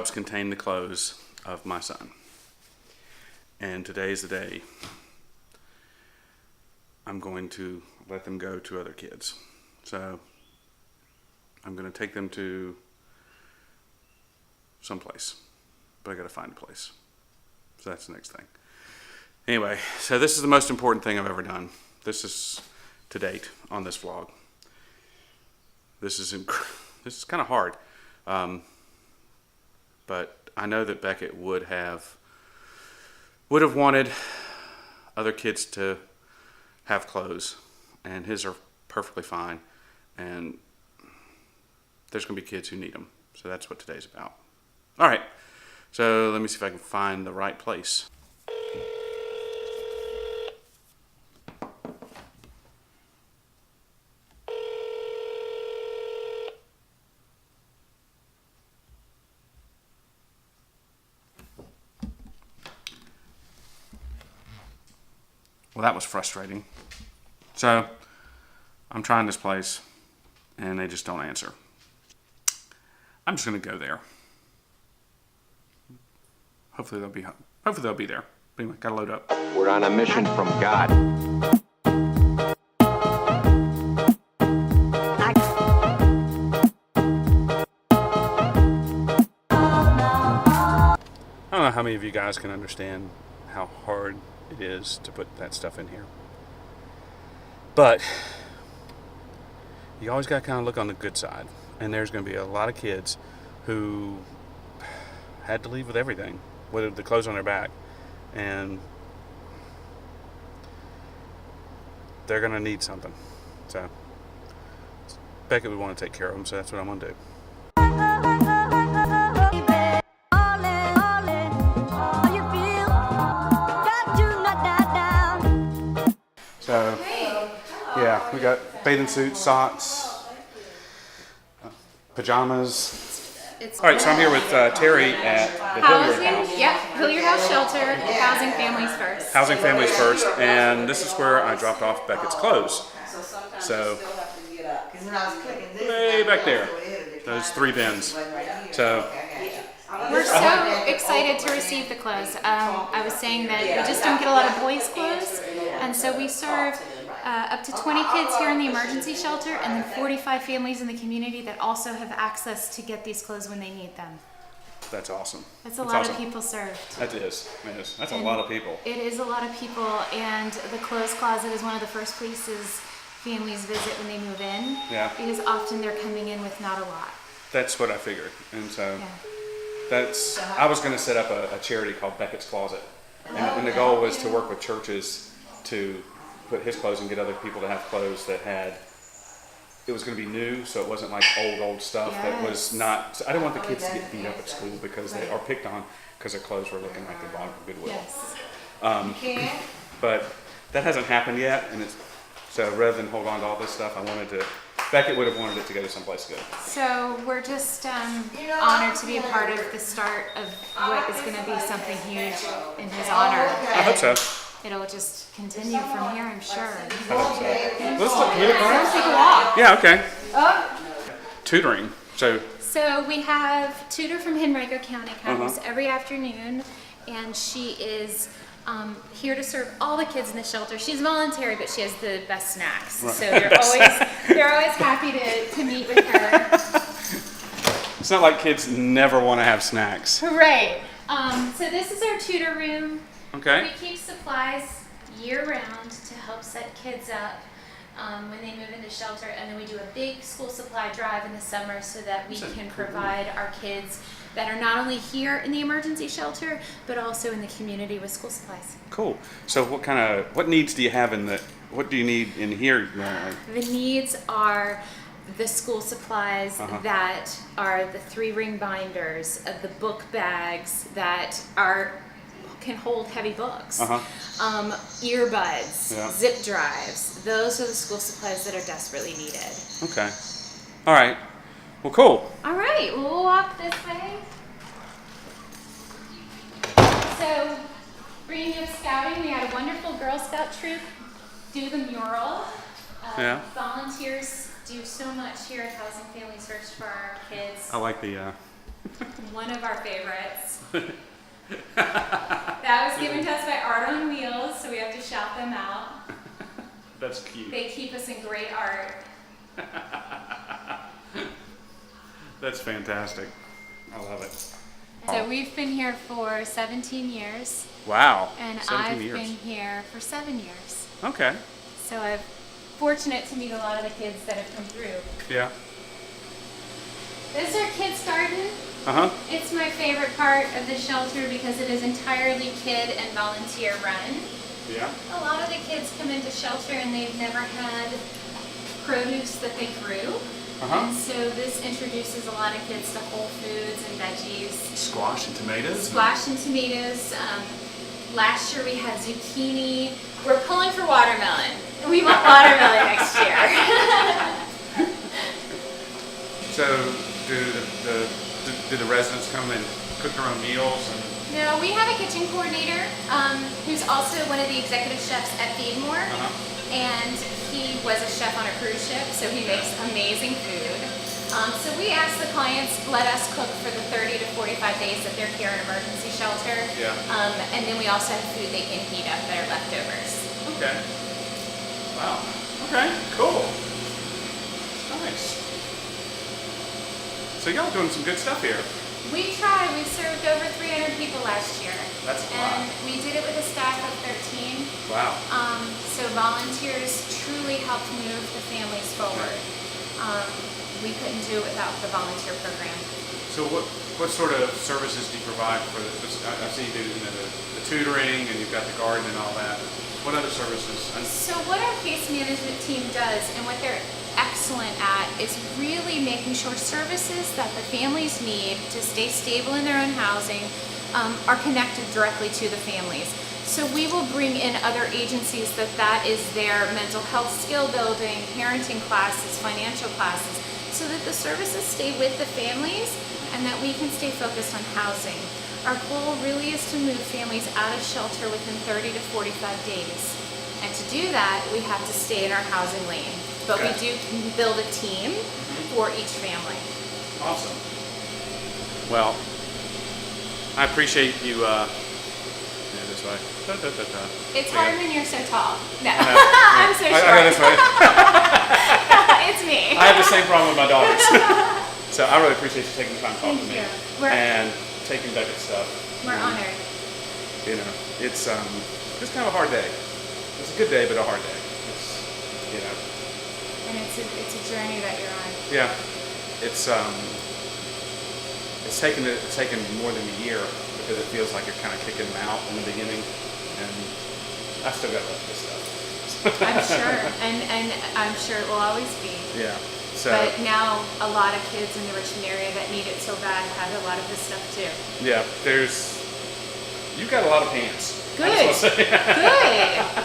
envelopes contain the clothes of my son. And today's the day I'm going to let them go to other kids. So I'm going to take them to someplace, but I got to find a place. So that's the next thing. Anyway, so this is the most important thing I've ever done. This is to date on this vlog. This is kind of hard, but I know that Beckett would have wanted other kids to have clothes, and his are perfectly fine, and there's going to be kids who need them. So that's what today's about. All right, so let me see if I can find the right place. Well, that was frustrating. So I'm trying this place and they just don't answer. I'm just going to go there. Hopefully they'll be there. But anyway, gotta load up. We're on a mission from God. I don't know how many of you guys can understand how hard it is to put that stuff in here. But you always got to kind of look on the good side. And there's going to be a lot of kids who had to leave with everything, with the clothes on their back. And they're going to need something. So Beckett would want to take care of them, so that's what I'm going to do. So, yeah, we got bathing suits, socks, pajamas. All right, so I'm here with Terry at the Hilliard House. Yep, Hilliard House Shelter, Housing Families First. Housing Families First, and this is where I dropped off Beckett's clothes. So, way back there, those 3 bins. So, we're so excited to receive the clothes. I was saying that we just don't get a lot of boys' clothes, and so we serve up to 20 kids here in the emergency shelter, and then 45 families in the community that also have access to get these clothes when they need them. That's awesome. That's a lot of people served. That is. That's a lot of people. It is a lot of people, and the clothes closet is one of the first places families visit when they move in. Yeah. Because often they're coming in with not a lot. That's what I figured, and so Yeah. I was going to set up a charity called Beckett's Closet, and the goal was to work with churches to put his clothes and get other people to have clothes that it was going to be new, so it wasn't like old stuff that was not. I didn't want the kids to get beat up at school because they are picked on because their clothes were looking like they belonged from Goodwill. Yes. But that hasn't happened yet, and so rather than hold on to all this stuff, Beckett would have wanted it to go to someplace good. So we're just honored to be a part of the start of what is going to be something huge in his honor. I hope so. It'll just continue from here, I'm sure. I hope so. Can we look Let's around? take a walk. Yeah, okay. Tutoring. So we have tutor from Henrico County comes every afternoon, and she is here to serve all the kids in the shelter. She's voluntary, but she has the best snacks. Right. So they're always happy to meet with her. It's not like kids never want to have snacks. Right. So this is our tutor room. Okay. We keep supplies year-round to help set kids up when they move into shelter, and then we do a big school supply drive in the summer so that we can provide our kids that are not only here in the emergency shelter, but also in the community with school supplies. Cool. So what needs do you have what do you need in here? The needs are the school supplies that are the 3-ring binders, the book bags that can hold heavy books, earbuds, zip drives. Those are the school supplies that are desperately needed. Okay. All right. Well, cool. All right, we'll walk this way. So, bringing up scouting, we had a wonderful Girl Scout troop do the mural. Volunteers do so much here at Housing Families First for our kids. I like the One of our favorites. That was given to us by Art on Wheels, so we have to shout them out. That's cute. They keep us in great art. That's fantastic. I love it. So we've been here for 17 years, Wow. and 17 I've years. been here for 7 years. Okay. So I'm fortunate to meet a lot of the kids that have come through. Yeah. This is our kids' garden. Uh-huh. It's my favorite part of the shelter because it is entirely kid and volunteer run. Yeah. A lot of the kids come into shelter and they've never had produce that they grew. Uh-huh. And so this introduces a lot of kids to whole foods and veggies. Squash and tomatoes. Squash and tomatoes. Last year we had zucchini. We're pulling for watermelon. We want watermelon next year. So do the residents come and cook their own meals? And No, we have a kitchen coordinator who's also one of the executive chefs at Feedmore. And he was a chef on a cruise ship, so he makes amazing food. So we ask the clients, let us cook for the 30 to 45 days that they're here in emergency shelter. Yeah. And then we also have food they can heat up that are leftovers. Okay. Wow. Okay, cool. Nice. So y'all doing some good stuff here. We try. We served over 300 people last year. That's a lot. And we did it with a staff of 13. Wow. So volunteers truly helped move the families forward. We couldn't do it without the volunteer program. So what sort of services do you provide for this? I see you do the tutoring and you've got the garden and all that. What other services? So what our case management team does and what they're excellent at is really making sure services that the families need to stay stable in their own housing are connected directly to the families. So we will bring in other agencies that is their mental health skill building, parenting classes, financial classes, so that the services stay with the families and that we can stay focused on housing. Our goal really is to move families out of shelter within 30 to 45 days. And to do that, we have to stay in our housing lane. But we do build a team for each family. Awesome. Well, I appreciate you. This way. It's hard when you're so tall. No, I'm so short. I go this way. It's me. I have the same problem with my daughters. So I really appreciate you taking the time to talk to Thank me you. and taking Beckett stuff. We're honored. You know, it's kind of a hard day. It's a good day, but a hard day. And it's a journey that you're on. Yeah, it's taken more than a year because it feels like you're kind of kicking them out in the beginning, and I still got love this stuff. I'm sure, and I'm sure it will always be. Yeah. So. But now a lot of kids in the Richmond area that need it so bad have a lot of this stuff too. Yeah, you've got a lot of pants. Good. Good.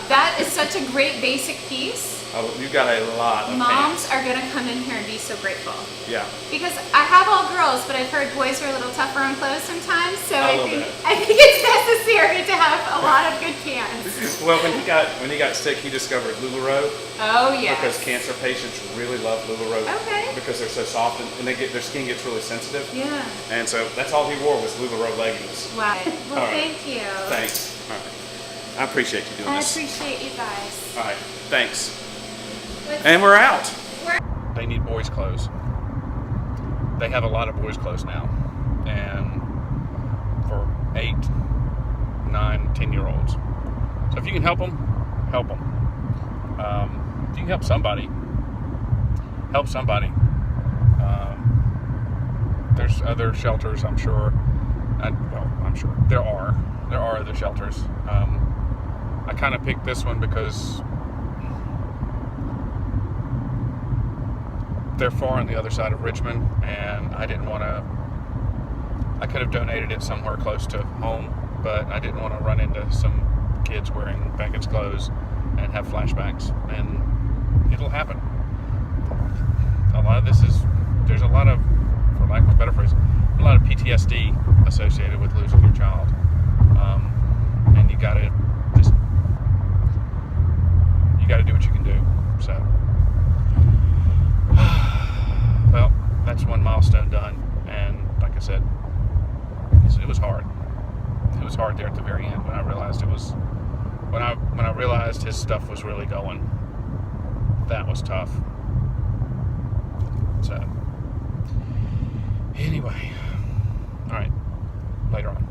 That is such a great basic piece. Oh, you've got a lot of Moms pants. are going to come in here and be so grateful. Yeah. Because I have all girls, but I've heard boys are a little tougher on clothes sometimes. So I think it's necessary to have a lot of good pants. Well, when he got sick, he discovered LuLaRoe. Oh yeah. Because cancer patients really love LuLaRoe. Okay. Because they're so soft and their skin gets really sensitive. Yeah. And so that's all he wore was LuLaRoe leggings. Wow. Well, right. thank you. Thanks. All right. I appreciate you doing this. I appreciate you guys. All right. Thanks. And we're out. They need boys' clothes. They have a lot of boys' clothes now. And for 8, 9, 10-year-olds. So if you can help them, help them. If you can help somebody, help somebody. There's other shelters, I'm sure. I'm sure. There are other shelters. I kind of picked this one because they're far on the other side of Richmond, and I didn't want to. I could have donated it somewhere close to home, but I didn't want to run into some kids wearing Beckett's clothes and have flashbacks, and it'll happen. A lot of this there's a lot of, for lack of a better phrase, a lot of PTSD associated with losing your child, and you gotta do what you can do. So. Well, that's one milestone done, and like I I said, it was hard. It was hard there at the very end when I realized when I realized his stuff was really going. That was tough. So, anyway, all right, later on.